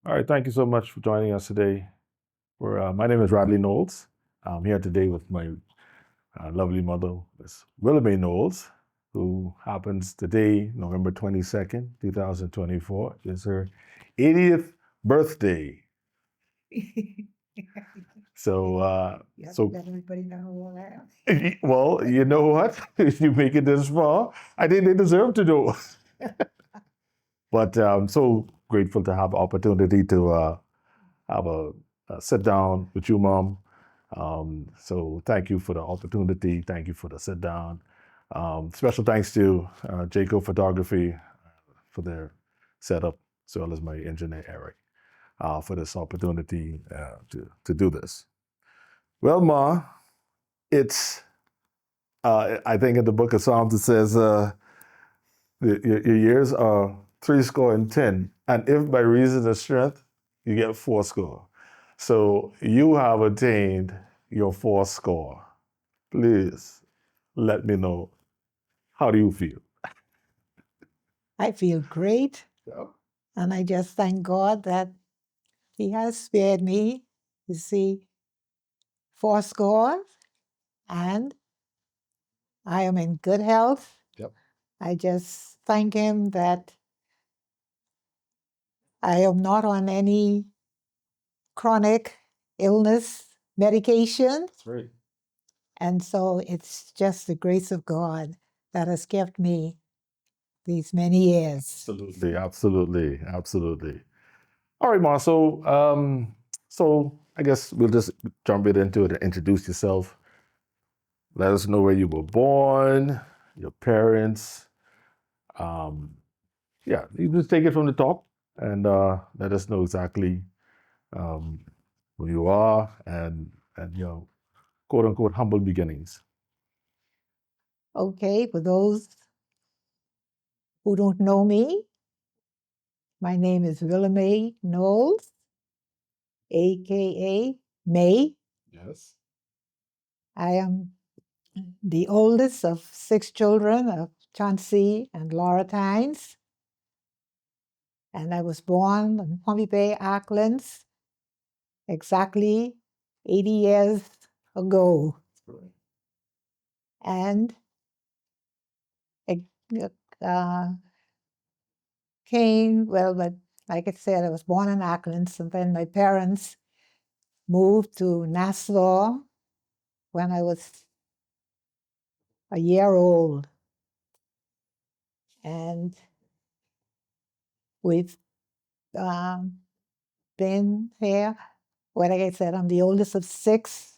All right, thank you so much for joining us today. My name is Radley Knowles. I'm here today with my lovely mother, Miss Willamay Knowles, who happens today, November 22nd, 2024, is her 80th birthday. So, You have so to let everybody know who I am. well, you know what? You make it this far. I think they deserve to know. But I'm so grateful to have the opportunity to have a sit down with you, Mom. So thank you for the opportunity. Thank you for the sit down. Special thanks to Jaco Photography for their setup, as well as my engineer Eric for this opportunity to do this. Well, Ma, it's I think in the Book of Psalms it says your years are 70, and if by reason of strength you get 40. So you have attained your 40. Please let me know, how do you feel? I feel great, Yeah. and I just thank God that He has spared me to see fourscore, and I am in good health. Yep. I just thank Him that I am not on any chronic illness medication. That's right. And so it's just the grace of God that has kept me these many years. Absolutely, absolutely, absolutely. All right, Ma. So I guess we'll just jump right into it and introduce yourself. Let us know where you were born, your parents. Um, yeah, you just take it from the top and let us know exactly um, who you are and your quote unquote humble beginnings. Okay, for those who don't know me, my name is Willamay Knowles, aka May. Yes. I am the oldest of 6 children of Chauncey and Laura Tynes, and I was born in Palmy Bay, Auckland, exactly 80 years ago. Right. And it uh, came, well, but like I said, I was born in Auckland, and then my parents moved to Nassau when I was a year old. And we've um, been here. Well, like I said, I'm the oldest of 6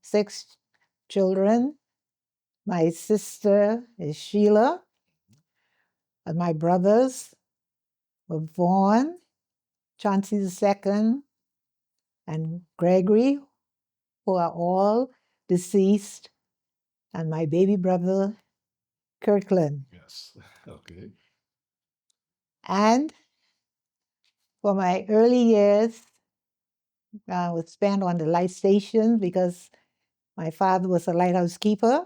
six children. My sister is Sheila, and my brothers were Vaughn, Chauncey II, and Gregory, who are all deceased, and my baby brother, Kirkland. Yes. Okay. And for my early years, I was spent on the light station because my father was a lighthouse keeper,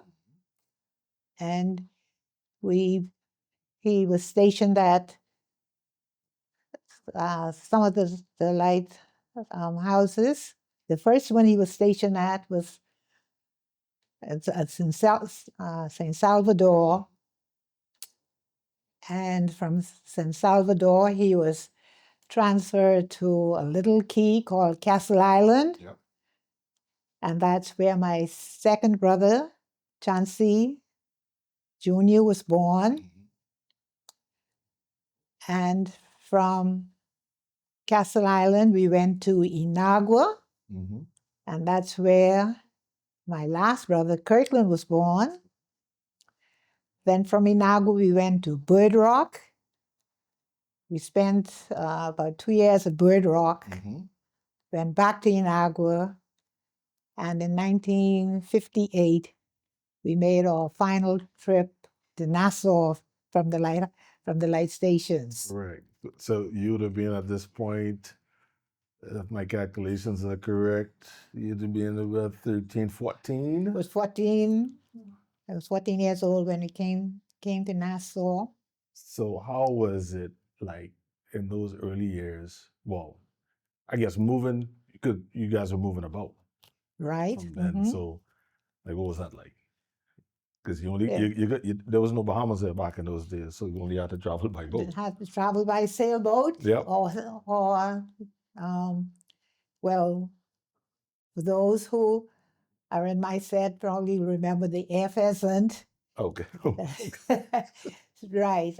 and he was stationed at some of the light houses. The first one he was stationed at was at St. Salvador, and from St. Salvador he was transferred to a little key called Castle Island. Yep. And that's where my second brother, Chauncey Jr., was born. And from Castle Island, we went to Inagua, and that's where my last brother, Kirkland, was born. Then from Inagua, we went to Bird Rock. We spent about 2 years at Bird Rock, went back to Inagua, and in 1958, we made our final trip to Nassau from the light stations. Right. So you would have been at this point, if my calculations are correct, you'd have been about 13, 14. I was 14. I was 14 years old when we came to Nassau. So how was it like in those early years? Well, I guess moving, because you guys were moving about right? from then. Mhm. So, like, what was that like? Because you only Yeah. there was no Bahamas there back in those days, so you only had to travel by boat. Had to travel by sailboat, Yep. or well, for those who are in my set probably remember the air pheasant. Okay. Right.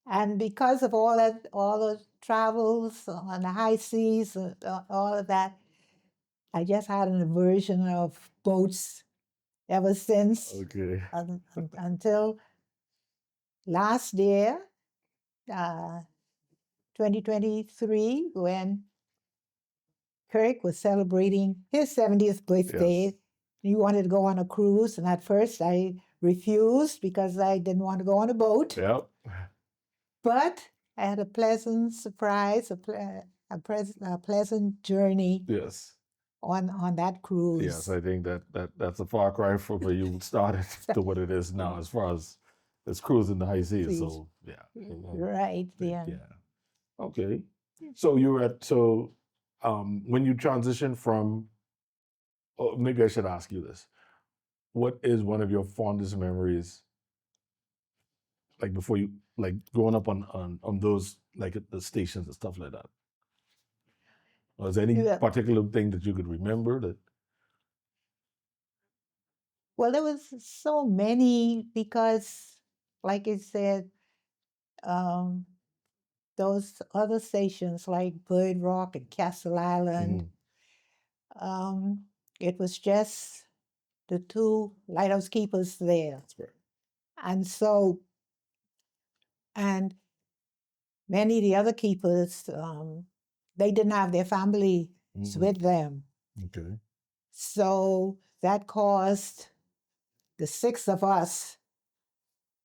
And because of all the travels on the high seas, all of that, I just had an aversion of boats ever since, Okay. until last year, 2023, when Kirk was celebrating his 70th birthday. Yes. He wanted to go on a cruise, and at first I refused because I didn't want to go on a boat. Yep. But I had a pleasant surprise, a pleasant journey Yes. on that cruise. Yes, I think that's a far cry from where you started to what it is now, as far as it's cruising the high seas. Seas. So yeah. Right, yeah. Yeah. Okay. So you were at when you transitioned from, oh, maybe I should ask you this. What is one of your fondest memories, like before you, like growing up on those, like at the stations and stuff like that? Was there any Yeah. particular thing that you could remember that? Well, there was so many because, like I said, um, those other stations like Bird Rock and Castle Island, Mhm. it was just the two lighthouse keepers there. That's right. And so, and many of the other keepers, they didn't have their families with them. Okay. So that caused the six of us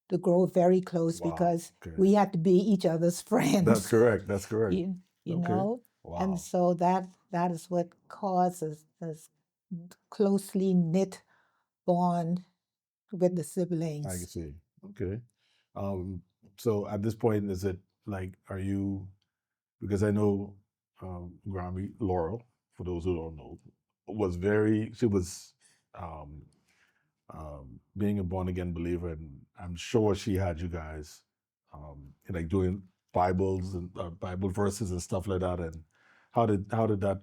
to grow very close Wow. because Okay. we had to be each other's friends. That's correct. That's correct. You Okay. know? Wow. And so that is what causes this closely knit bond with the I siblings. can see. Okay. Um, so at this point, is it like, are you, because I know Grammy Laurel, for those who don't know, she was um, being a born again believer, and I'm sure she had you guys like doing Bibles and Bible verses and stuff like that. And how did that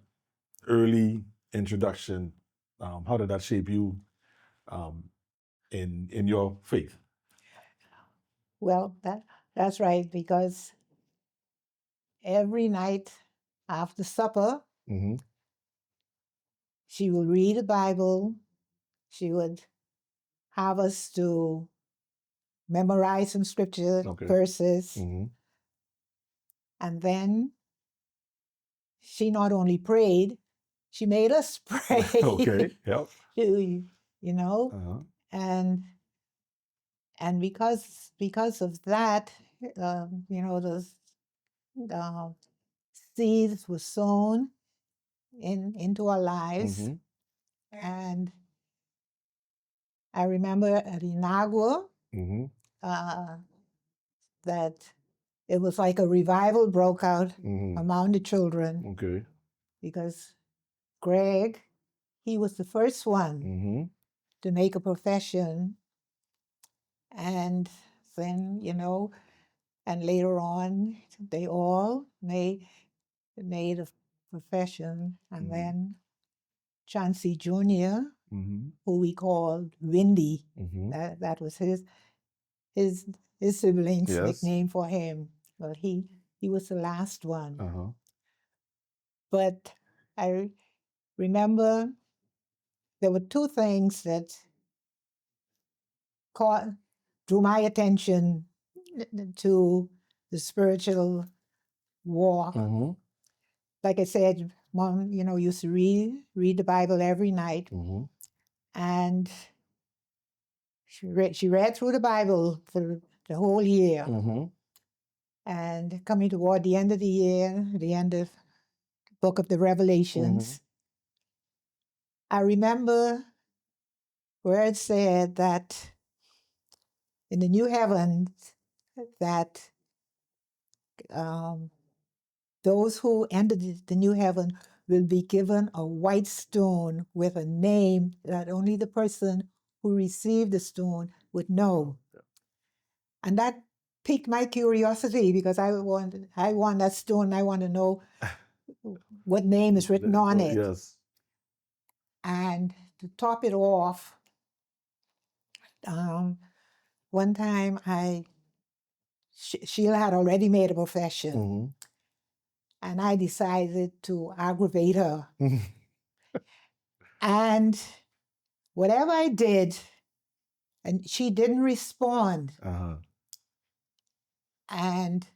early introduction, how did that shape you um, in your faith? Well, that's right, because every night after supper, Mm-hmm. she would read the Bible. She would have us to memorize some scripture Okay. verses. Mm-hmm. And then she not only prayed, she made us pray. Okay. Yep. You know, Uh-huh. and because of that, those seeds were sown into our lives. Mm-hmm. And I remember at Inagua Mm-hmm. that it was like a revival broke out Mm-hmm. among the children Okay. because Greg, he was the first one Mm-hmm. to make a profession. And then, and later on, they all made a profession. And Mhm. then Chauncey Jr., Mm-hmm. who we called Windy, Mm-hmm. that was his siblings' Yes. nickname for him. Well, he was the last one. Uh-huh. But I remember there were two things that drew my attention to the spiritual walk. Mm-hmm. Like I said, Mom, used to read the Bible every night, Mm-hmm. and she read through the Bible for the whole year. Mm-hmm. And coming toward the end of the year, the end of the book of the Revelations, I remember where it said that in the new heavens that those who enter the new heaven will be given a white stone with a name that only the person who received the stone would know. And that piqued my curiosity because I want that stone. I want to know what name is written on it. Yes. And to top it off, one time Sheila had already made a profession, Mm-hmm. and I decided to aggravate her. And whatever I did, and she didn't respond. Uh-huh. And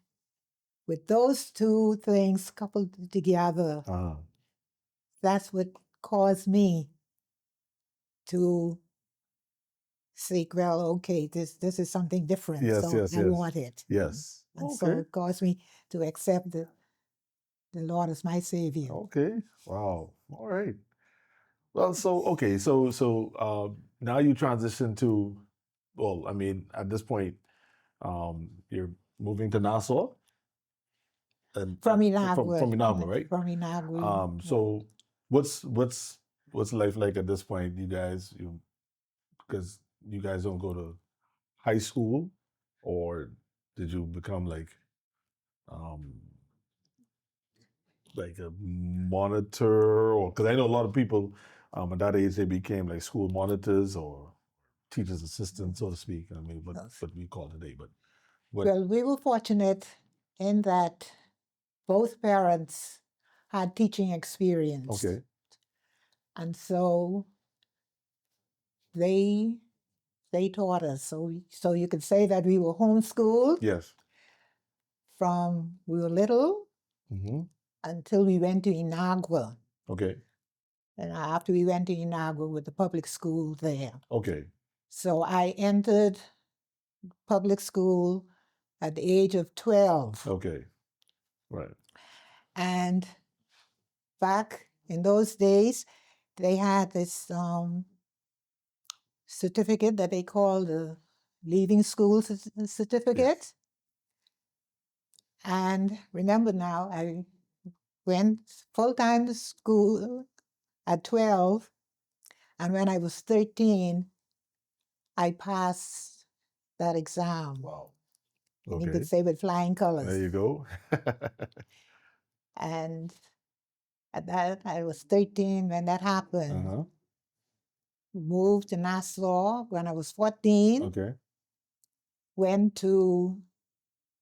with those two things coupled together, Uh-huh. that's what caused me to say, well, okay, this is something different. Yes, So yes, I yes. want it. Yes. And Okay. so it caused me to accept the Lord as my Savior. Okay. Wow. All right. Well, so okay, so now you transition to, well, I mean, at this point, you're moving to Nassau and From from Inagua. Inagua, right? From Inagua. So what's life like at this point? Because you guys don't go to high school, or did you become um like a monitor, or because I know a lot of people at that age they became like school monitors or teachers assistants, so to speak. I mean, what we call today. But what? Well, we were fortunate in that both parents had teaching experience. Okay. And so they taught us. So you could say that we were homeschooled. Yes. From we were little until we went to Inagua. Okay. And after we went to Inagua with the public school there. Okay. So I entered public school at the age of 12. Okay. Right. And back in those days, they had this certificate that they called the leaving school certificate. Yes. And remember now, I went full-time to school at 12. And when I was 13, I passed that exam. Wow. And you could say with flying colors. There you go. And at that, I was 13 when that happened. Uh-huh. Moved to Nassau when I was 14. Okay. Went to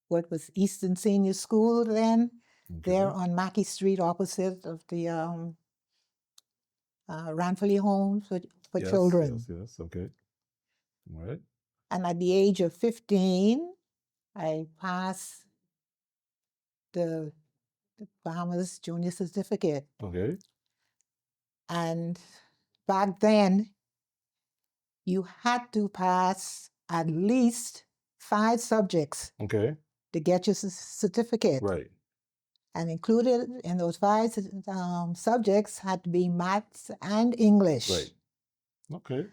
what was Eastern Senior School then, there on Mackey Street, opposite of the Ranfurly Homes for children. Yes, okay. All right. And at the age of 15, I passed the Bahamas Junior Certificate. Okay. And back then, you had to pass at least 5 subjects Okay. to get your certificate. Right. And included in those 5 subjects had to be maths and English. Right. Okay.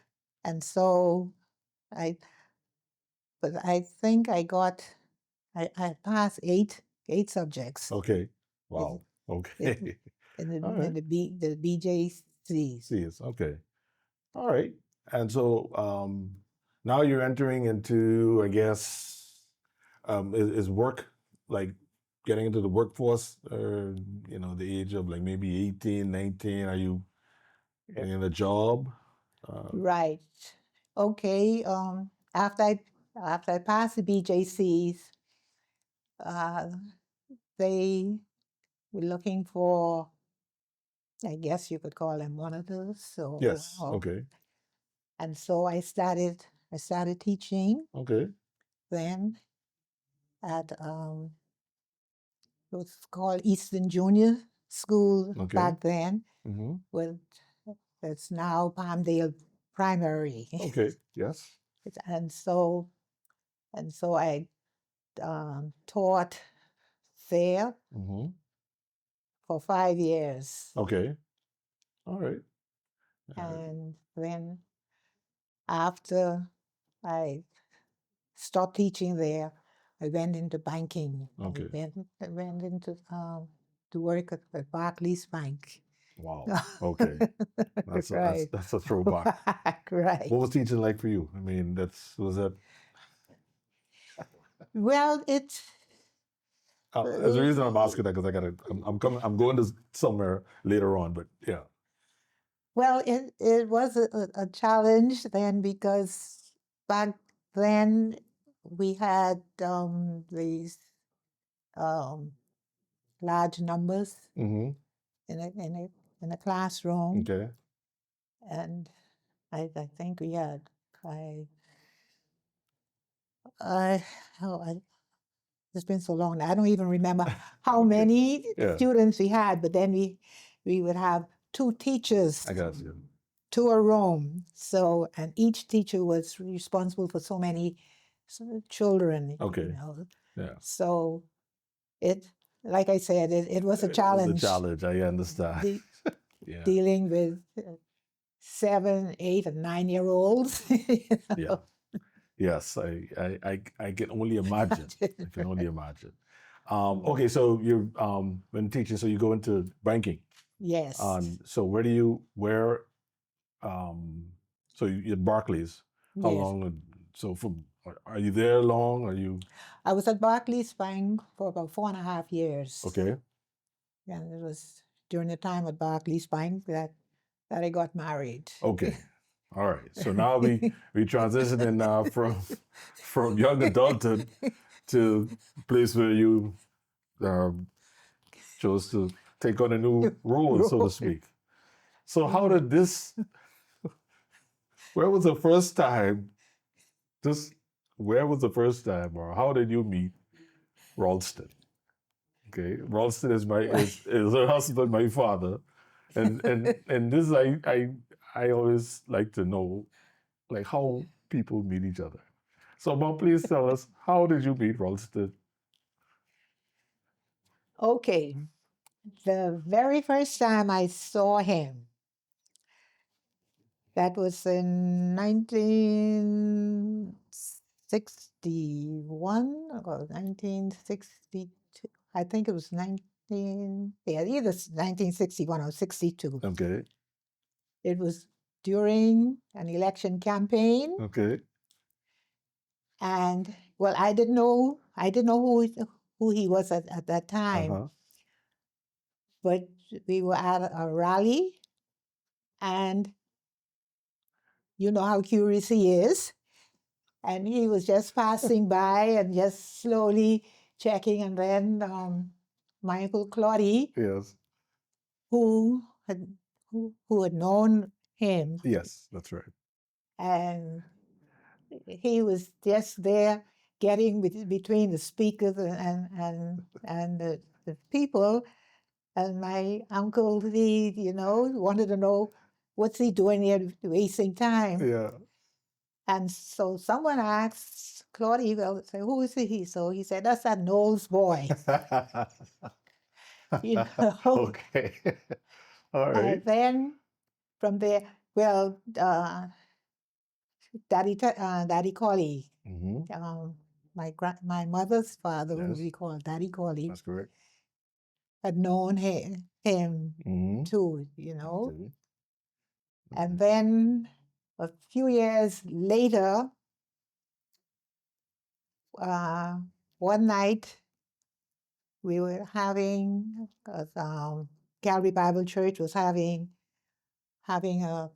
And so I think I passed 8 subjects. Okay. Wow. Okay. In the right. the BJCs. Yes. Okay. All right. And so now you're entering into, I guess, is work like getting into the workforce, or the age of like maybe 18, 19? Are you getting a job? Right. Okay. After I passed the BJCs, they were looking for, I guess you could call them monitors. Yes. Okay. And so I started teaching. Okay. Then at it was called Eastern Junior School back then. With it's now Palmdale Primary. Okay. Yes. And so I taught there for 5 years. Okay. All right. And then after I stopped teaching there, I went into banking. Okay. I went into to work at Barclays Bank. Wow. Okay. Right. That's a throwback. Right. What was teaching like for you? I mean, was that Well, it's there's a reason I'm asking that because I'm going to somewhere later on, but yeah. well, it was a challenge then because back then we had these um, large numbers Mm-hmm. in a classroom, Okay. and I think we had I oh, it's been so long now, I don't even remember how Okay. many Yeah. students we had, but then we would have two teachers I got you. to a room. So, and each teacher was responsible for so many children, Okay. Yeah. So like I said, it was a It was a challenge challenge. I understand. de- Yeah. dealing with 7, 8, and 9-year-olds. Yeah. Yes. I can only imagine. I can only imagine. Okay. So you're when teaching, so you go into banking. Yes. So so you're at Barclays. How Yes. long? So are you there long? Are you I was at Barclays Bank for about 4.5 years. okay? And it was during the time at Barclays Bank that I got married. Okay. All right. So now we transitioning now from young adulthood to place where you chose to take on a new role, so to speak. So how did this? Where was the first time? Just where was the first time, or how did you meet Ralston? Okay, Ralston is her husband, my father, and this I always like to know like how people meet each other. So, Mom, please tell us, how did you meet Ralston? Okay. The very first time I saw him, that was in 1961 or 1962. I think it was either 1961 or 62. Okay, It was during an election campaign. okay, And well, I didn't know who he was at that time, uh-huh, but we were at a rally, and you know how curious he is, and he was just passing by and just slowly checking, and then my uncle Claudie, yes, who had who had known him, yes, that's right. and he was just there getting between the speakers and the people. And my uncle, wanted to know what's he doing here wasting time. Yeah. And so someone asked Claudia, well, say, who is he? So he said, that's that Knowles boy. Okay. All right. And then from there, well, Daddy Collie, Mm-hmm. my mother's father, who Yes, we call Daddy Collie, that's correct. had known him Mm-hmm. too, Okay. And then a few years later, one night we were having, Calvary Bible Church was having a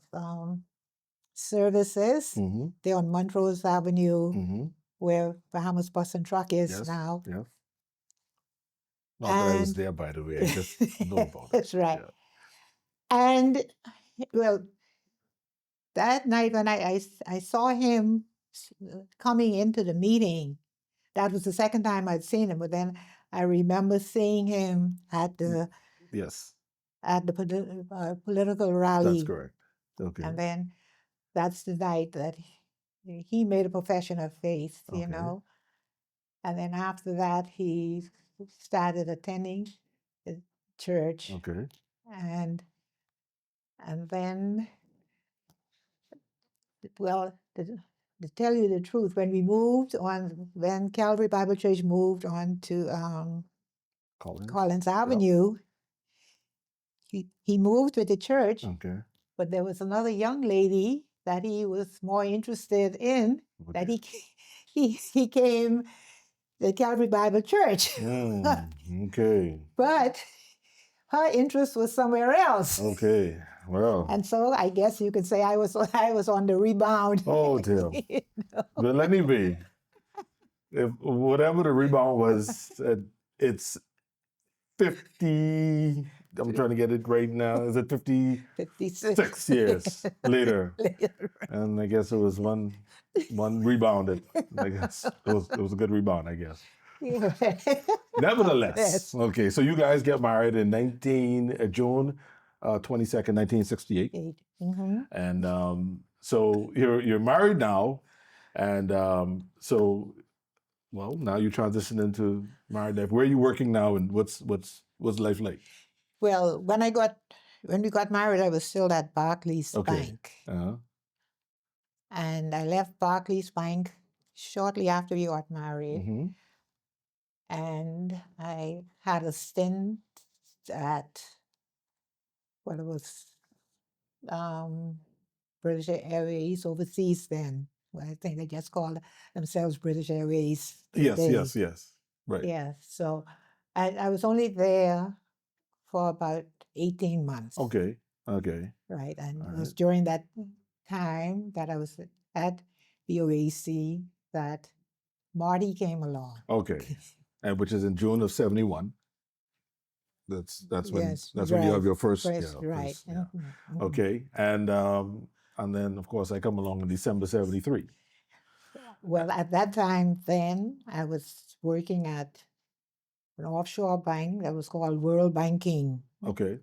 services Mm-hmm. there on Montrose Avenue, Mm-hmm. where Bahamas Bus and Truck is Yes. now. Yes. Not that I was And there, by the way. I just know about it. that's right. Yeah. And well, that night when I saw him coming into the meeting, that was the second time I'd seen him. But then I remember seeing him at the Yes, political rally. that's correct. Okay. And then that's the night that he made a profession of faith, Okay. And then after that, he started attending the church. Okay. And then, well, to tell you the truth, when Calvary Bible Church moved on to Collins. Collins Avenue, he moved with the church, Okay. but there was another young lady that he was more interested in. That he came the Calvary Bible Church, Okay. but her interest was somewhere else. Okay. Well. And so I guess you could say I was on the rebound. Oh dear. You know? But let me be. If whatever the rebound was, it's 50. I'm trying to get it right now. Is it 56 56 years later? later. And I guess it was one rebounded. I guess it was a good rebound, I guess. Nevertheless, Yes. okay, so you guys get married in June 22nd, 1968. Mm-hmm. And so you're married now, and so well, now you transition into married life. Where are you working now, and what's life like? Well, when we got married, I was still at Barclays Okay. Bank, Uh-huh. and I left Barclays Bank shortly after we got married, Mm-hmm. and I had a stint at what it was British Airways overseas then. Well, I think they just called themselves British Airways today. Yes. Right. Yeah. So I was only there for about 18 months. Okay. Right. And All it was right. during that time that I was at BOAC that Marty came along. Okay. And which is in June of 71. That's when Yes, that's when you have right. your first Right. first, yeah. Mhm. Okay. And then of course I come along in December 73. Well, at that time, then I was working at an offshore bank that was called World Banking Okay.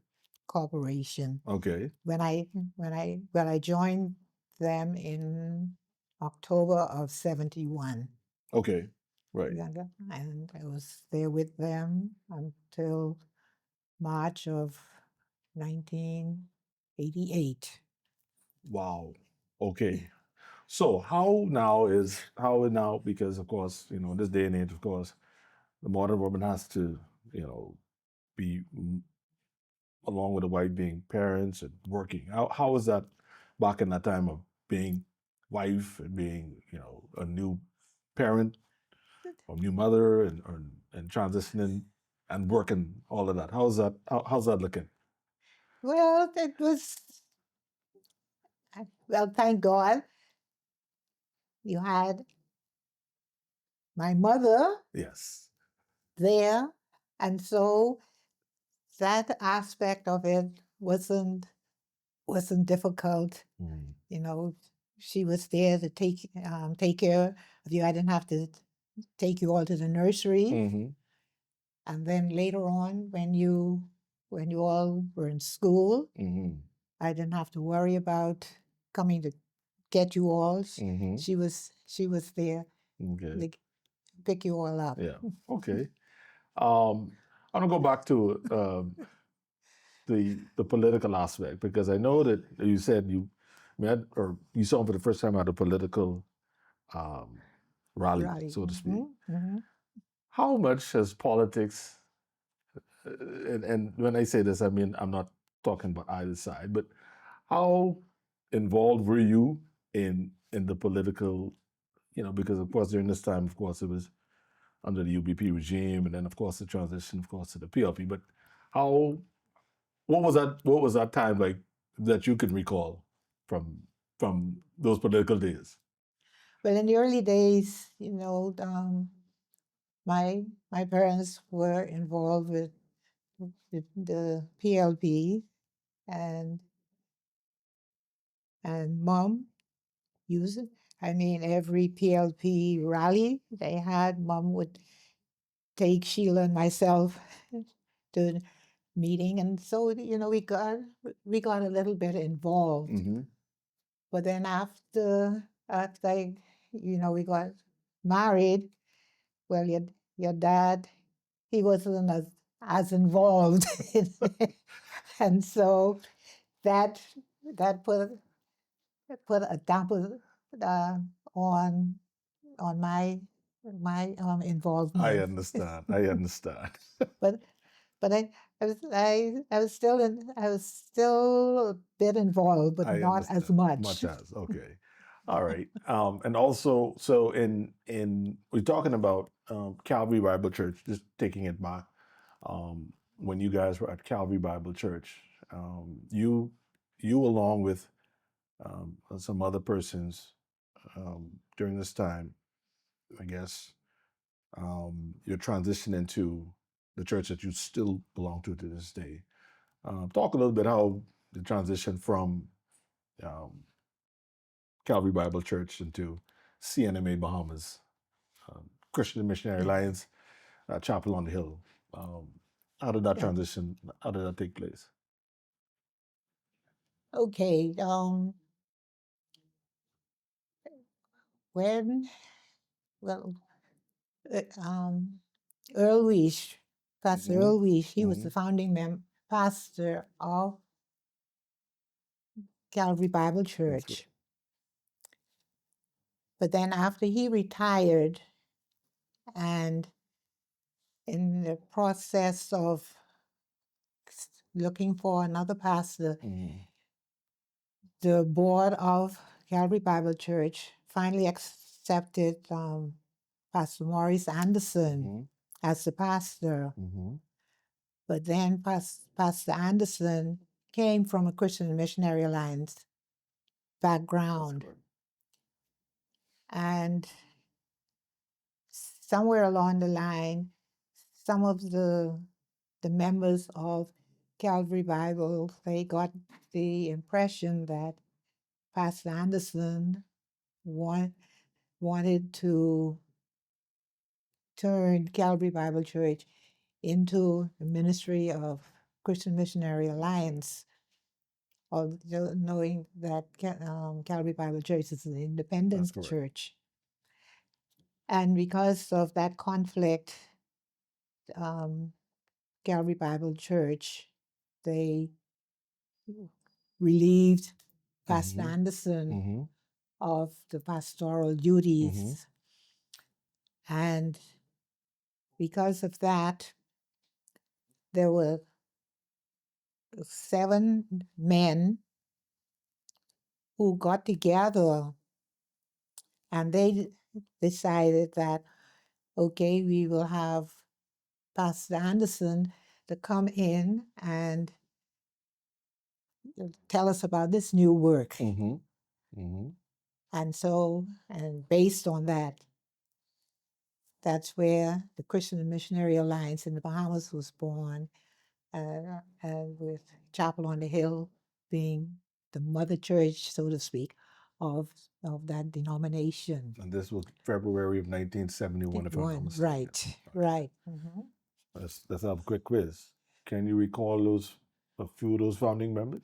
Corporation. Okay. When I joined them in October of 71. Okay. Right. And I was there with them until March of 1988. Wow. Okay. So how now because of course, in this day and age, of course, the modern woman has to, be along with the wife being parents and working. How was that back in that time of being wife and being, a new parent or new mother and transitioning and working, all of that? How's that looking? Well, it was, well, thank God you had my mother Yes. there. And so that aspect of it wasn't difficult. You know, she was there to take care of you. I didn't have to take you all to the nursery. Mm-hmm. And then later on, when you all were in school, Mm-hmm. I didn't have to worry about coming to get you all. Mm-hmm. She was there Okay. to pick you all up. Yeah. Okay. I'm gonna go back to the political aspect because I know that you said you met or you saw him for the first time at a political um, rally, Right. so to speak. Mm-hmm. How much has politics, and when I say this, I mean I'm not talking about either side, but how involved were you in the political, because of course during this time, of course, it was under the UBP regime, and then of course the transition, of course, to the PLP. But how what was that time like that you can recall from those political days? Well, in the early days, my parents were involved with the PLP, and mom used it. I mean, every PLP rally they had, mom would take Sheila and myself to the meeting, and so we got a little bit involved. Mm-hmm. But then after we got married, well, your dad, he wasn't as involved, and so that put a damper uh, on my I involvement. understand. I understand. But but I was still a bit involved, but I not as understand. much. Much as okay, all right. And also, so in we're talking about Calvary Bible Church. Just taking it back, when you guys were at Calvary Bible Church, you along with some other persons during this time, I guess, your transition into the church that you still belong to this day. Talk a little bit how the transition from um, Calvary Bible Church into CNMA Bahamas, Christian Missionary Alliance, Chapel on the Hill. Um, how did that Yeah. transition? How did that take place? Okay. When well, Earl Wish, Pastor Mm-hmm. Earl Wish, he was Mm-hmm. the founding pastor of Calvary Bible That's good. Church. But then after he retired, and in the process of looking for another pastor, Mm-hmm. the board of Calvary Bible Church finally accepted Pastor Maurice Anderson Mm-hmm. as the pastor. Mm-hmm. But then Pastor Anderson came from a Christian Missionary Alliance That's background. correct. And somewhere along the line, some of the members of Calvary Bible, they got the impression that Pastor Anderson wanted to turn Calvary Bible Church into a ministry of Christian Missionary Alliance, knowing that Calvary Bible Church is an That's independent correct. church. And because of that conflict, um, Calvary Bible Church, they relieved Pastor Mm-hmm. Anderson Mm-hmm. of the pastoral Mm-hmm. duties. And because of that, there were 7 men who got together and they decided that, okay, we will have Pastor Anderson to come in and tell us about this new work. Mm-hmm. Mm-hmm. And so, and based on that, that's where the Christian Missionary Alliance in the Bahamas was born, and with Chapel on the Hill being the mother church, so to speak, of that denomination. And this was February of 1971, if I'm not mistaken. Right, Okay. right. Mhm. Let's have a quick quiz. Can you recall a few of those founding members?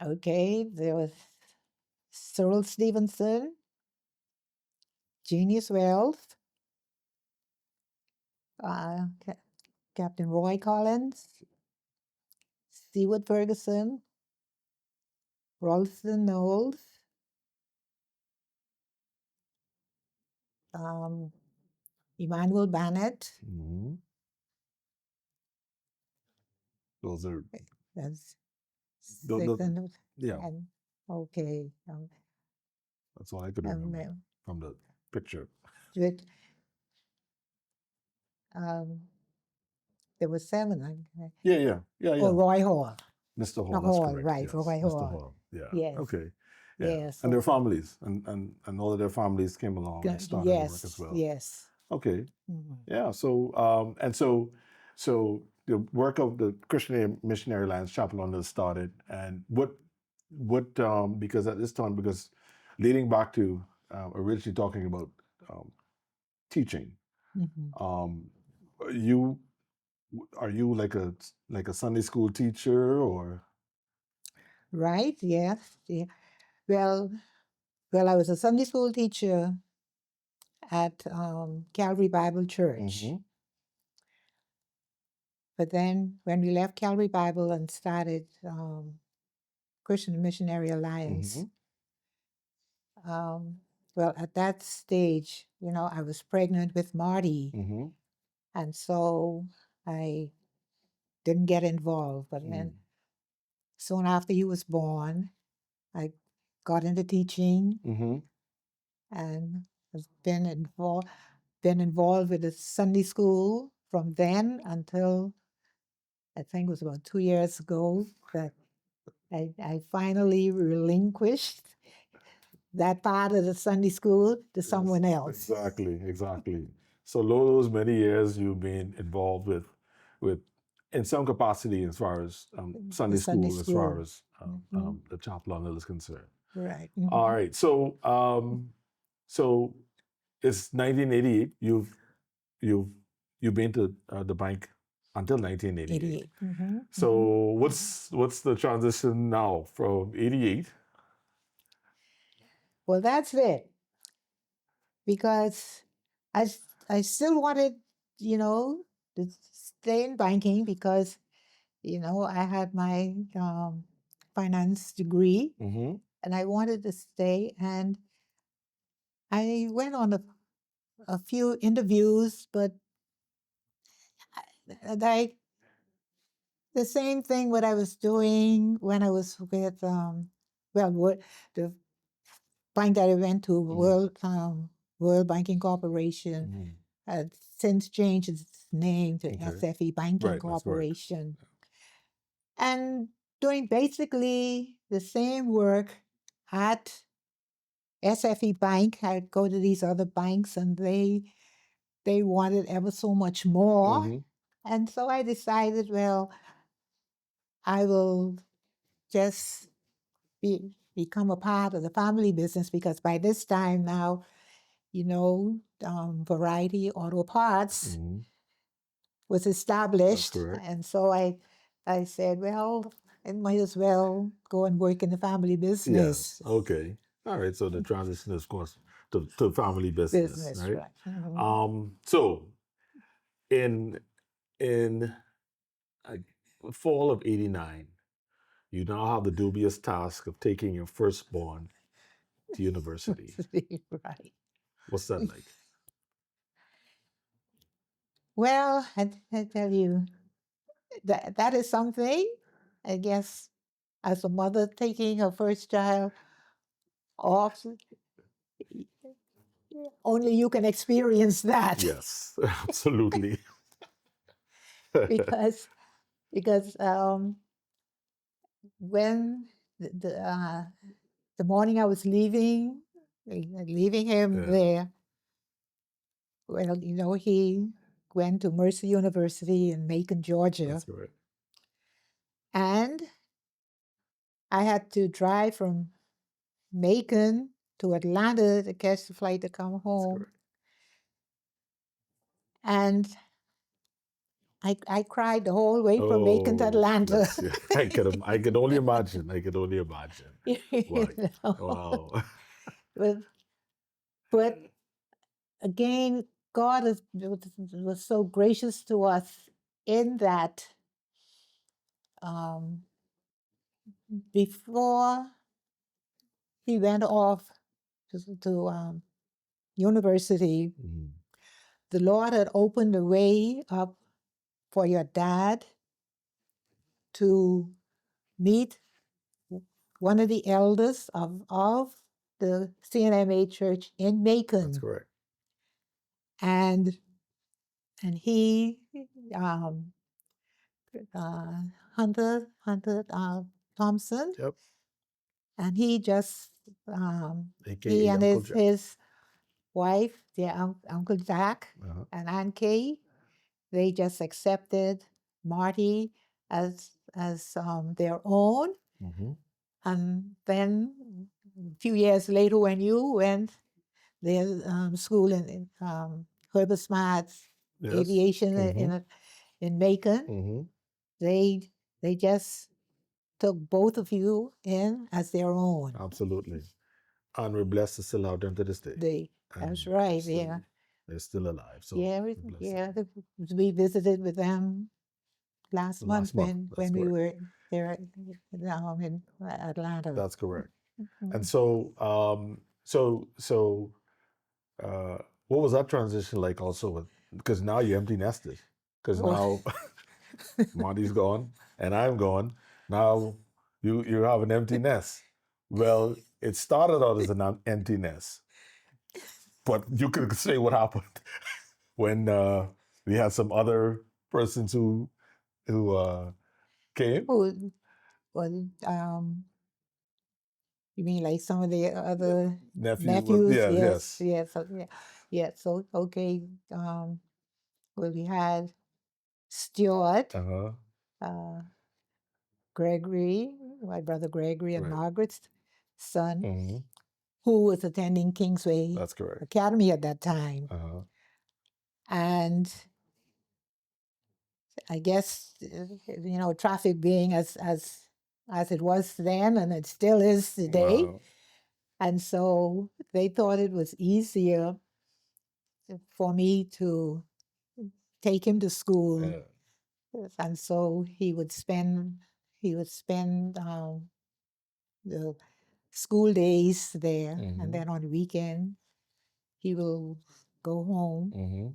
Okay, there was Cyril Stevenson, Genius Wells, Captain Roy Collins, Seward Ferguson, Ralston Knowles, um, Emmanuel Bannett. Mm-hmm. Those are That's those, six, yeah. and okay, That's all I could um, remember from the picture. with, there were 7. Yeah. Roy Hall. Mr. Hall, that's Hall, correct. right, Yes, Roy Mr. Hall. Hall. Yeah. Yes, Okay. Yeah. yes, And their okay. families, and all of their families came along and started the work as Yes, well. yes. Okay. Mhm. Yeah. So the work of the Christian Missionary Alliance Chapel on this started, and because at this time, because leading back to originally talking about um, teaching, Mhm. um, you are you like a Sunday school teacher or? Right, yes. Yeah. Well, well, I was a Sunday school teacher at Calvary Bible Church. Mm-hmm. But then when we left Calvary Bible and started Christian Missionary Mm-hmm. Alliance, um, well, at that stage, I was pregnant with Marty. Mm-hmm. And so I didn't get involved. But then soon after he was born, I got into teaching and has been involved with the Sunday school from then until I think it was about 2 years ago that I finally relinquished that part of the Sunday school to someone else. Exactly. So those many years you've been involved with in some capacity as far as Sunday The Sunday school, as far school. as Mhm. the chaplain is concerned. Right. All right. So it's 1988. You've been to the bank until 1988. 88. So what's the transition now from 88? Well, that's it. Because I, I still wanted, to stay in banking because, I had my finance degree and I wanted to stay. And I went on a few interviews, but I, the same thing what I was doing when I was with, the bank that I went to, World Banking Corporation, had since changed its name to SFE Banking Right, that's correct. Corporation. And doing basically the same work at SFE Bank. I'd go to these other banks and they wanted ever so much more. And so I decided, well, I will just become a part of the family business because by this time now, Variety Auto Parts was established. correct. And so I said, well, I might as well go and work in the family business. Yes. Okay. All right. So the transition is, of course, to family business, Business, right? right. So in in uh, fall of '89, you now have the dubious task of taking your firstborn to university. Right. What's that like? Well, I tell you, that is something, I guess, as a mother taking her first child off, only you can experience that. Yes, absolutely. because because when the morning I was leaving him Yeah, there, well, he went to Mercer University in Macon, Georgia, that's correct. and I had to drive from Macon to Atlanta to catch the flight to come That's home. correct. And I cried the whole way from Macon to Oh, Atlanta. bless you. I can only imagine. I can only imagine. You know. Wow. But, but again, God was so gracious to us in that um, before he went off to university, the Lord had opened the way up for your dad to meet one of the elders of the CNMA church in Macon. That's correct. And he, Hunter Thompson, Yep. and he just AKA he and Uncle Jack. his wife, their Uncle Jack and Aunt Kay, they just accepted Marty as their own. And then a few years later, when you went their school in Herbert Smart's Yes. aviation in Macon, they just took both of you in as their own. Absolutely. And we're blessed to still have them to this day. That's And right. still- Yeah. They're still alive. So Yeah. we're blessed. Yeah. We visited with them last month when That's we correct. were there in Atlanta. That's correct. And so, what was that transition like also with, because now you're empty nested? because Oh. now Monty's gone and I'm gone. Now you have an empty nest. Well, it started out as an empty nest, but you could say what happened when we had some other persons who came. Oh, well, you mean like some of the other nephews? Yeah, Yes, yes. yes, yeah, yeah. So okay, well, we had Stuart, Uh-huh. uh, Gregory, my brother Gregory, and Right. Margaret's son, Mm-hmm. who was attending Kingsway That's correct. Academy at that time, Uh-huh. and I guess traffic being as it was then, and it still is today, Wow. and so they thought it was easier for me to take him to school, and so he would spend the school days there, and then on the weekend he will go home, Mm-hmm.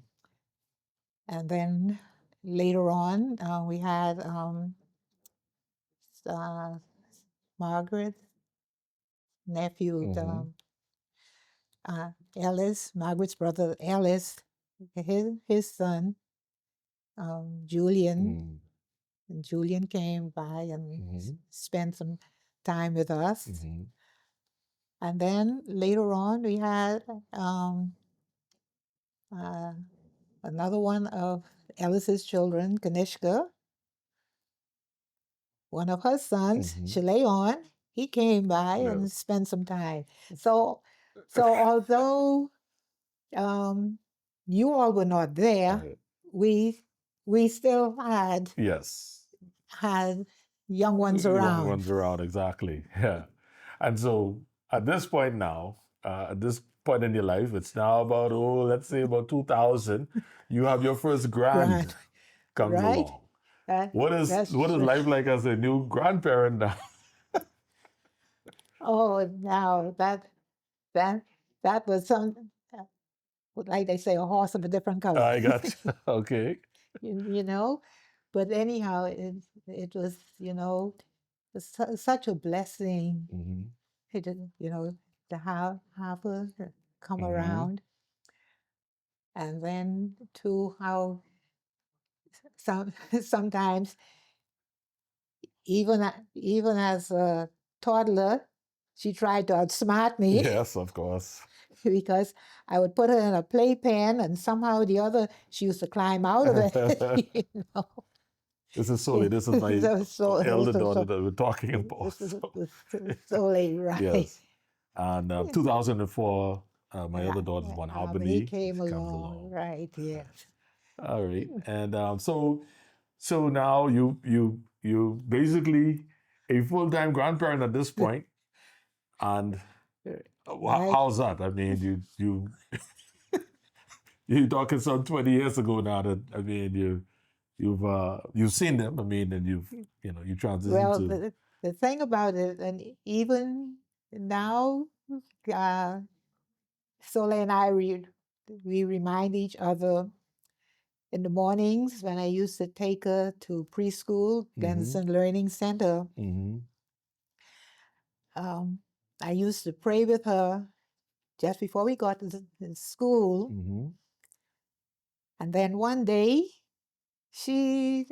and then later on we had Margaret's nephew, Mm-hmm. Ellis, Margaret's brother Ellis, his son, Julian. Mm-hmm. And Julian came by and Mm-hmm. spent some time with us. Mm-hmm. And then later on, we had another one of Ellis's children, Kanishka, one of her sons, Mm-hmm. Shaleon. He came by and Yes. spent some time. So although you all were not there, Right. we still Yes. had young ones Young around. ones around, exactly. Yeah. And so at this point now, at this point in your life, it's now about, let's say about 2000, you have your first grand comes Right? along. That, What is that's life like as a new grandparent now? oh, now that was some, like they say, a horse of a different color. I got you. Okay. you know. But anyhow, it was such a blessing. Mm-hmm. It to have her come Mm-hmm. around, and then to how sometimes even as a toddler, she tried to outsmart me. Yes, of course. Because I would put her in a playpen, and somehow or the other she used to climb out of it. This is Soli. This is my elder daughter that we're talking about. Solely right. Yes. And 2004, my other daughter's born, But he Albany, came comes along, along. right? Yes. All right. And so now you basically a full-time grandparent at this point. And Right. how's that? I mean, you're talking some 20 years ago now that I mean you've seen them. I mean, and you transitioned Well, to. the thing about it, and even now, Soleil and I we remind each other in the mornings when I used to take her to preschool, Denison Learning Center. Mm-hmm. I used to pray with her just before we got to school. Mm-hmm. And then one day, she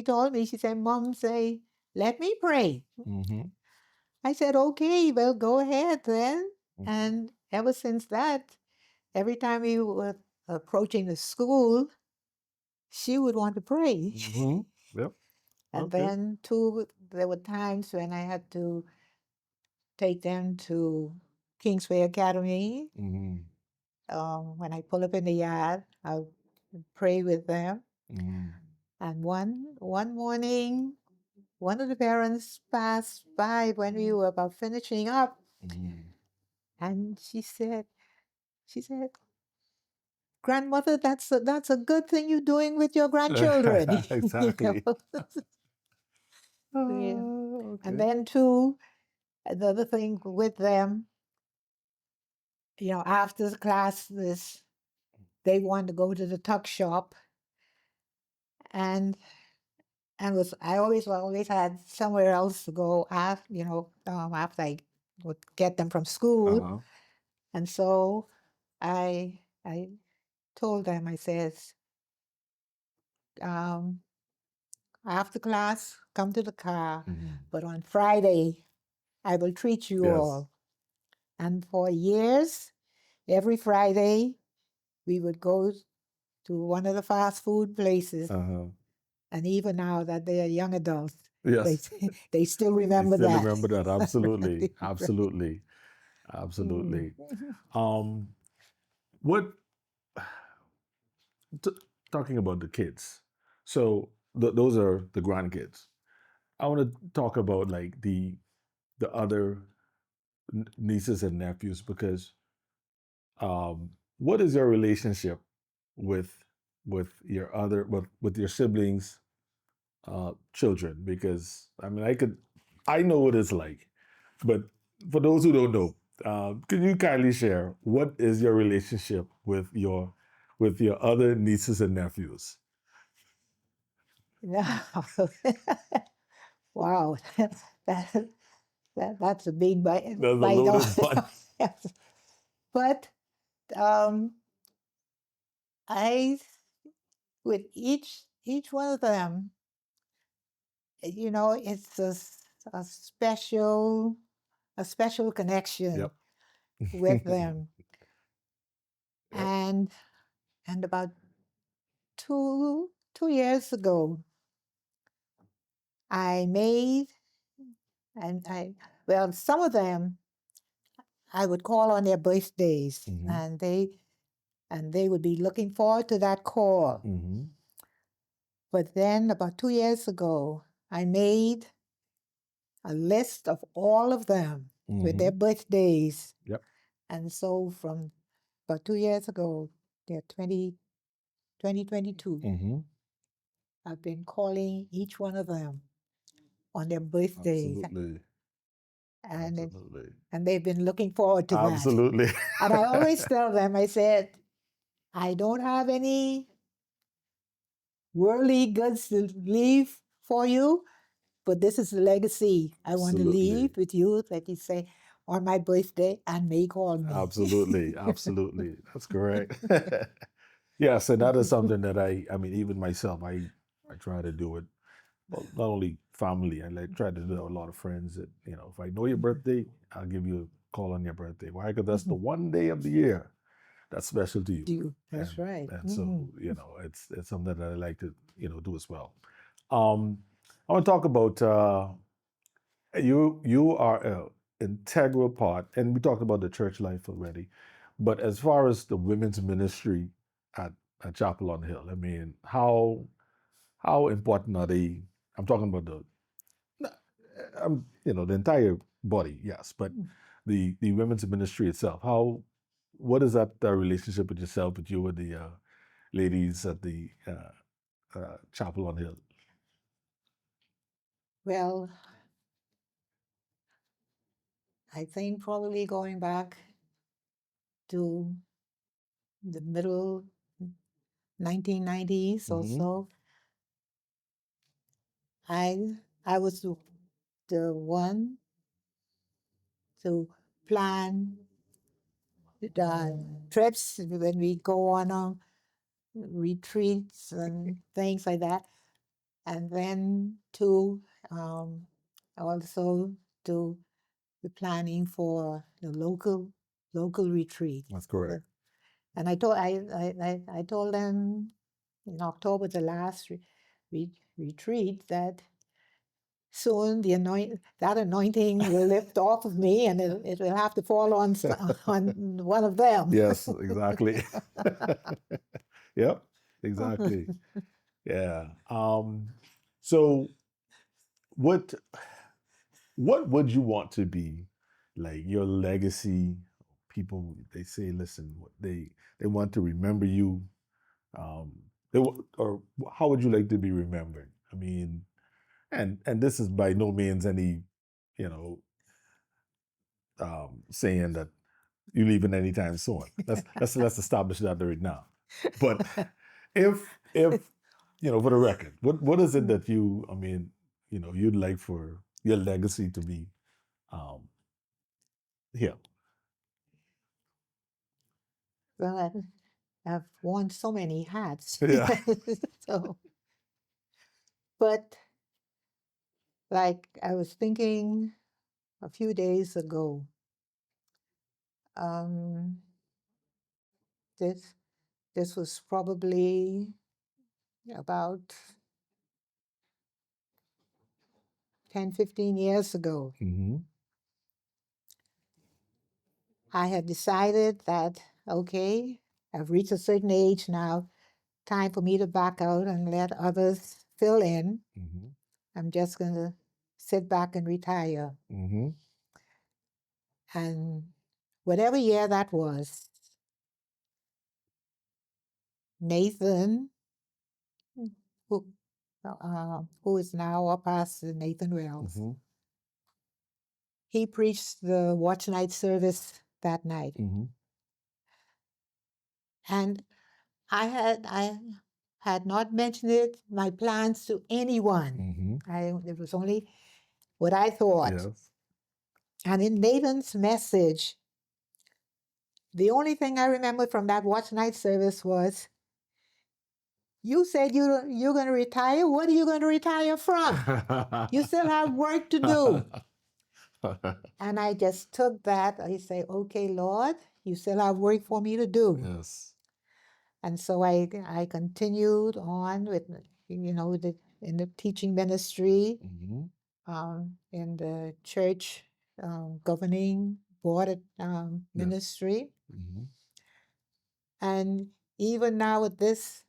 told me, she said, "Mom, say, let me pray." Mm-hmm. I said, "Okay, well, go ahead then." Mm-hmm. And ever since that, every time we were approaching the school, she would want to pray. Mm-hmm. Yep. And Okay. then, too, there were times when I had to take them to Kingsway Academy. Mm-hmm. When I pull up in the yard, I'll pray with them. Mm-hmm. And one morning, one of the parents passed by when we were about finishing up, Mm-hmm. and she said, "Grandmother, that's a good thing you're doing with your grandchildren." Exactly. Yeah. Okay. And then too, another thing with them, after the classes, they wanted to go to the tuck shop, and I always had somewhere else to go after after I would get them from school, Uh-huh. and so I told them, I says, um, after class, come to the car, but on Friday I will treat you Yes. all. And for years, every Friday we would go to one of the fast food places. Uh-huh. And even now that they are young adults, they Yes. they still I remember still that. remember that. Absolutely. Right. Absolutely. Mm. Absolutely. Um, what t- talking about the kids. So those are the grandkids. I want to talk about like the other nieces and nephews because what is your relationship with with your siblings children? Because I mean I know what it's like, but for those who don't know, can you kindly share what is your relationship with your other nieces and nephews? Yeah. Wow. that, that's a big That's a bite loaded off. one. Yes. But um, I, with each one of them, it's a special connection Yep. with them. Yep. And about 2 years ago, I made and I well, some of them I would call on their birthdays, Mm-hmm. and they would be looking forward to that call. Mm-hmm. But then about 2 years ago, I made a list of all of them with their Mm-hmm. birthdays. Yep. And so from about 2 years ago, they're 2022, Mm-hmm. I've been calling each one of them on their birthdays. Absolutely. And, Absolutely. and they've been looking forward to that. Absolutely. And I always tell them, I said, I don't have any worldly goods to leave for you, but this is the legacy I want to Absolutely. leave with you, that you say, on my birthday, and may call me. Absolutely. Absolutely. That's correct. Yes, and that is something that I mean, even myself, I try to do it. Well, not only family, I like try to do a lot of friends that, if I know your birthday, I'll give you a call on your birthday. Why? Because that's the one day of the year that's special to you. That's And right. and so, it's something that I like to, do as well. Um, I want to talk about you are an integral part, and we talked about the church life already, but as far as the women's ministry at, Chapel on Hill, I mean, how important are they? I'm talking about the entire body, yes, but the women's ministry itself. What is that relationship with yourself, with you and the ladies at the Chapel on Hill? Well, I think probably going back to the middle 1990s or Mm-hmm. so, I was the one to plan the trips when we go on retreats and things like that, and then to also do the planning for the local retreat. That's correct. And I told them in October, the last retreat, that soon that anointing will lift off of me, and it will have to fall on on one of them. Yes, exactly. Yep, exactly. Yeah. So what what would you want to be like your legacy? People they say, listen, they want to remember you. Or how would you like to be remembered? I mean, and this is by no means any, you know, saying that you leaving anytime soon. Let's establish that right now. But if for the record, what is it that you'd like for your legacy to be um, here? Well, I've worn so many hats. Yeah. So, but like I was thinking a few days ago, um, this this was probably about 10, 15 years ago. Mm-hmm. I had decided that, okay, I've reached a certain age now, time for me to back out and let others fill in. Mm-hmm. I'm just going to sit back and retire. Mm-hmm. And whatever year that was, Nathan, who is now our pastor, Nathan Wells, Mm-hmm. he preached the watch night service that night. Mm-hmm. And I had not mentioned it, my plans to anyone. Mm-hmm. It was only what I thought. Yes. And in Nathan's message, the only thing I remember from that watch night service was, you said you're going to retire. What are you going to retire from? You still have work to do. And I just took that. I say, okay, Lord, you still have work for me to do. Yes. And so I continued on with, in the teaching ministry, Mm-hmm. in the church governing board Yes. ministry. Mm-hmm. And even now at this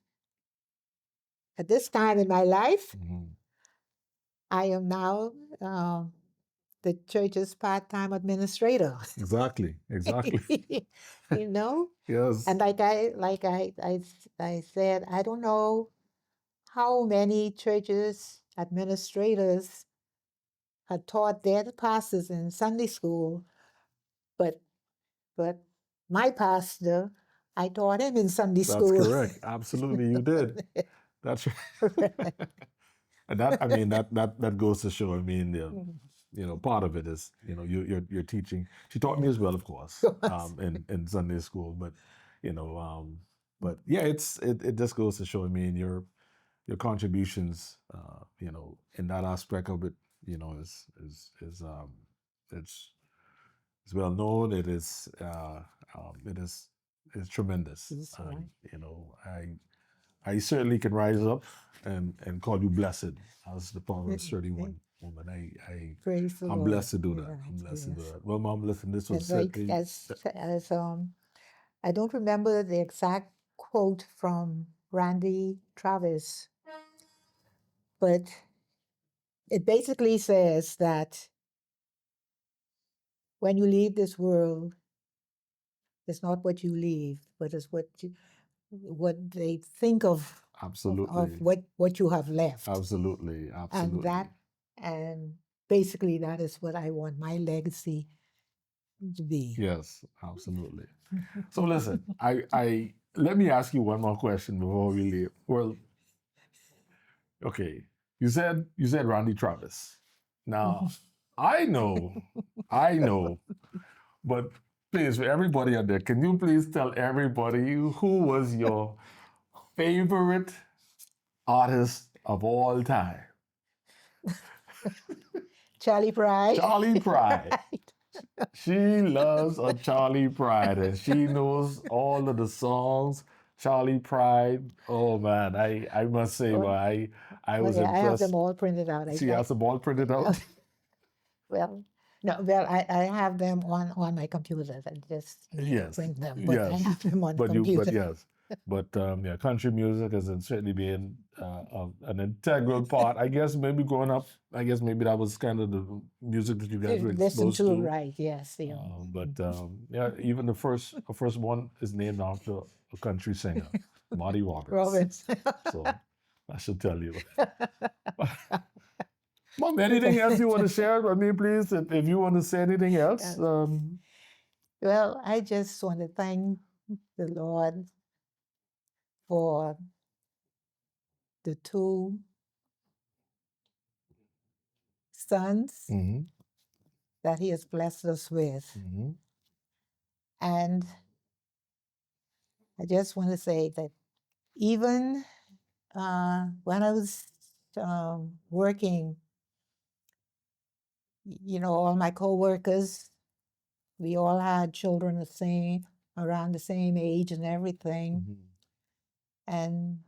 time in my life, Mm-hmm. I am now the church's part-time administrator. Exactly. Exactly. Yes. And I said, I don't know how many churches administrators had taught their pastors in Sunday school, but my pastor, I taught him in Sunday That's school. correct. Absolutely, you did. That's right. And that goes to show. Part of it is you're teaching. She taught me as well, of course, in Sunday school. But you know, yeah, it just goes to show. Your contributions, in that aspect of it, is it's well known. It is tremendous. That's right. I certainly can rise up and call you blessed, as the Proverbs 31 woman. Praise the I'm Lord. blessed to do that. Right, I'm blessed to do yes. that. Well, Mom, listen, this was It's like certainly as I don't remember the exact quote from Randy Travis, but it basically says that when you leave this world, it's not what you leave, but it's what they think of absolutely, what you have left. absolutely, And absolutely. basically that is what I want my legacy to be. Yes, absolutely. So listen, I let me ask you one more question before we leave. Well, okay, you said Randy Travis. Now, I know, but please, for everybody out there, can you please tell everybody who was your favorite artist of all time? Charlie Pride. Charlie Pride. Right. She loves a Charlie Pride, and she knows all of the songs. Charlie Pride. Oh man, I must say, Well, I was yeah, I have them impressed. all printed out. She has them all printed out. Well, no, well, I have them on my computer. I just need to Yes, print them, but I yes, have them on the but computer. yes, but yeah, country music has certainly been an integral part. I guess maybe growing up, I guess maybe that was kind of the music that you guys were Listen exposed to, to. right? Yes, yeah. But yeah, even the first one is named after a country singer, Marty Roberts. Roberts. So I should tell you. Mom, anything else you want to share? Please, if you want to say anything else. Well, I just want to thank the Lord for the two sons Mm-hmm. that he has blessed us with. Mm-hmm. And I just want to say that even when I was working, all my coworkers, we all had children around the same age and everything. Mm-hmm. And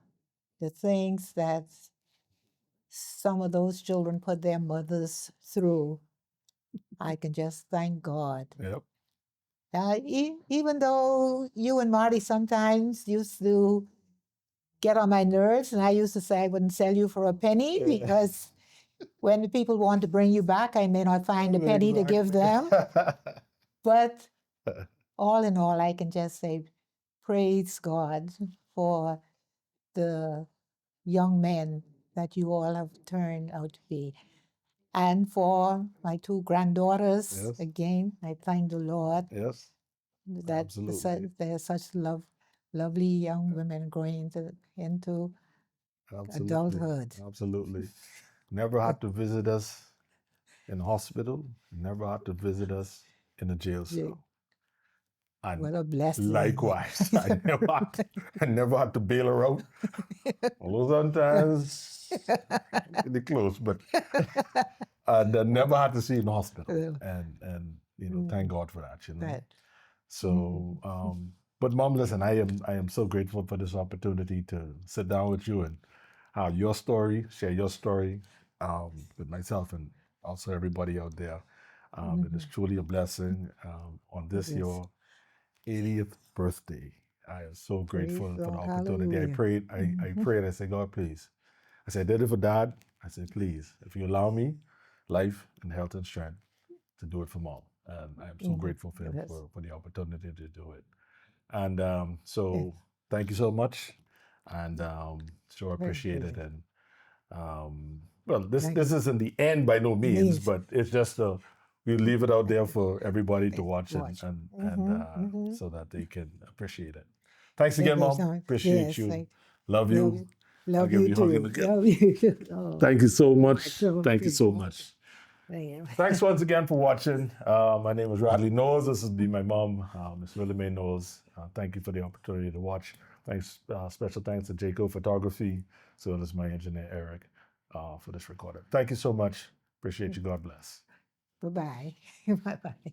the things that some of those children put their mothers through, I can just thank God. Yep. Even though you and Marty sometimes used to get on my nerves, and I used to say I wouldn't sell you for a penny because when the people want to bring you back, I may not find a penny to give them. But all in all, I can just say, praise God for the young men that you all have turned out to be. And for my two granddaughters, Yes. again, I thank the Lord Yes. that Absolutely. they're such lovely young women growing into Absolutely. adulthood. Absolutely. Never had to visit us in hospital. Never had to visit us in a jail cell. And What a blessing. likewise, I never had to bail her out. Although sometimes pretty close, but and never had to see in the hospital. And thank God for that. That. So, but Mom, listen, I am so grateful for this opportunity to sit down with you and have your story, share your story with myself and also everybody out there. It is truly a blessing on this Yes. your 80th birthday. I am so grateful Praise for the God. opportunity. Hallelujah. I prayed, I said, God, please. I said, I did it for Dad. I said, please, if you allow me life and health and strength to do it for Mom. And I am so grateful for him Yes. for the opportunity to do it. And so Yes. thank you so much. And sure Very appreciate it. good. And well, this Thank this you. isn't the end by no means, Means. but it's just we leave it out there for everybody to watch Watch. and so that they can appreciate it. Thanks Thank again, you, Mom. son. Appreciate Yes. you. Thank Love love you. you. I'll Love give you you a hug too. and a kiss. Love you. Oh, Thank you so much. so Thank you so much. thank you. Thanks once again for watching. My name is Radley Knowles. This has been my mom, Miss Lily Mae Knowles. Thank you for the opportunity to watch. Thanks, special thanks to Jaco Photography, as well as my engineer Eric for this recorder. Thank you so much. Appreciate you. God bless. Bye-bye. Bye-bye.